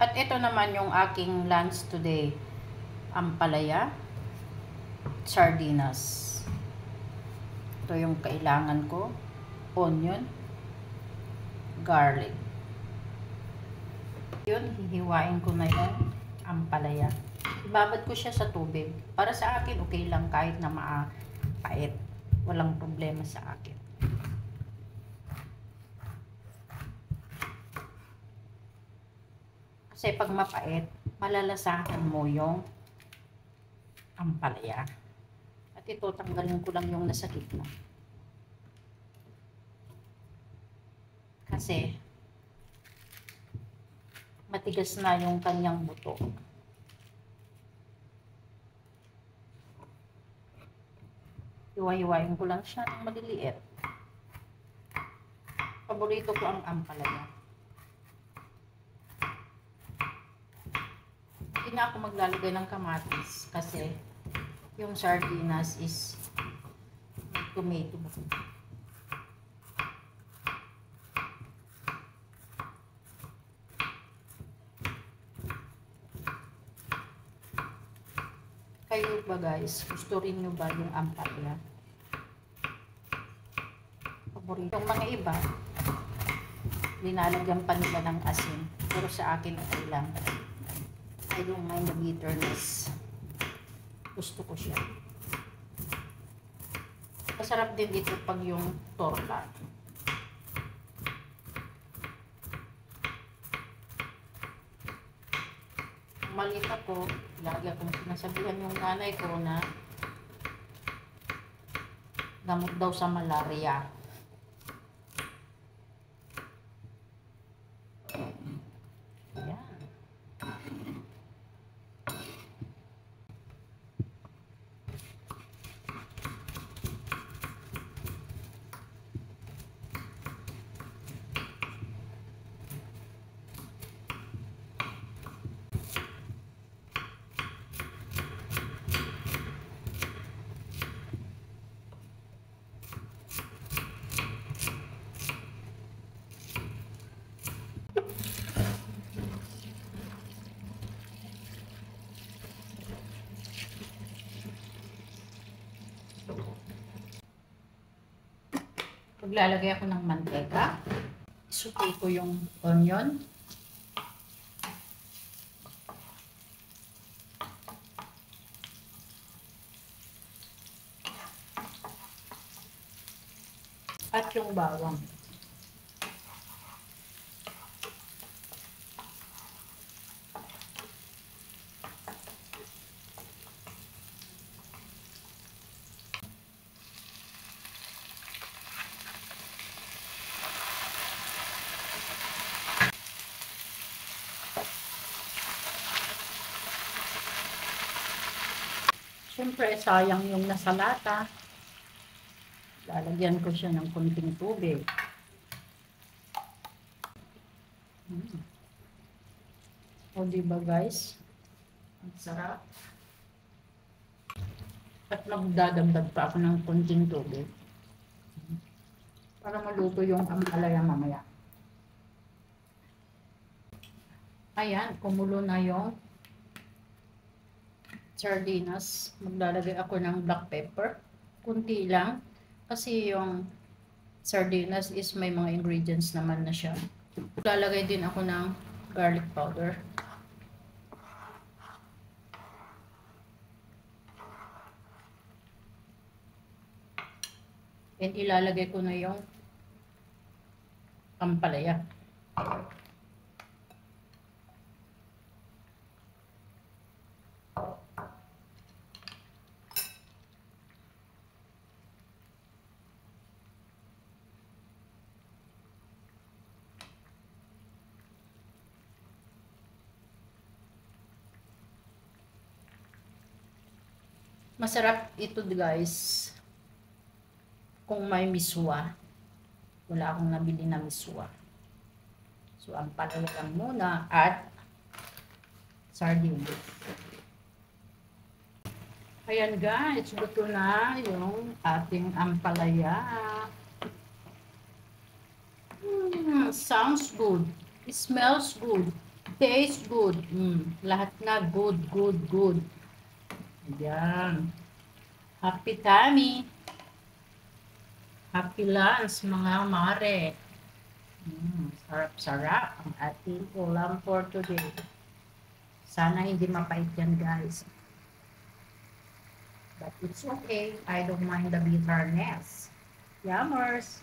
At ito naman yung aking lunch today. Ampalaya, sardinas. Ito yung kailangan ko. Onion, garlic. Yun, hihiwain ko na yung ampalaya. Ibabad ko siya sa tubig. Para sa akin, okay lang kahit na mapait. Walang problema sa akin. Kasi pag mapait, malalasahan mo yung ampalaya. At ito, tanggalin ko lang yung nasa gitna. Kasi, matigas na yung kanyang buto. Hiwa-hiwain ko lang siya ng maliliit. Paborito ko ang ampalaya. Hindi na ako maglalagay ng kamatis kasi yung sardinas is tomato. Kayo ba guys, gusto rin nyo ba yung ampalaya? Paborito. Yung mga iba, linalagyan pa nila ng asin. Pero sa akin, okay lang. I don't mind the bitterness. Gusto ko siya. Masarap din dito pag yung torta. Maliit ako, lagi akong sinasabihan yung nanay ko na gamot daw sa malaria. Ayan. Maglalagay ako ng mantika. Isutay ko yung onion. At yung bawang. Siyempre, sayang yung nasa lata. Lalagyan ko siya ng konting tubig. O, diba guys? Ang sarap. At magdadagdag pa ako ng konting tubig. Para maluto yung ampalaya mamaya. Ayan, kumulo na yung sardinas. Maglalagay ako ng black pepper. Kunti lang. Kasi yung sardinas is may mga ingredients naman na siya. Maglalagay din ako ng garlic powder. And ilalagay ko na yung ampalaya. Masarap ito guys kung may miswa. Wala akong nabili na miswa. So, ampalaya lang muna at sardines. Ayan guys, luto na yung ating ampalaya. Sounds good. It smells good. Taste good. Lahat na good, good, good. Ayan. Happy tummy. Happy lunch, mga mare. Sarap-sarap ang ating ulam for today. Sana hindi mapait yan, guys. But it's okay. I don't mind the bitterness. Yummers!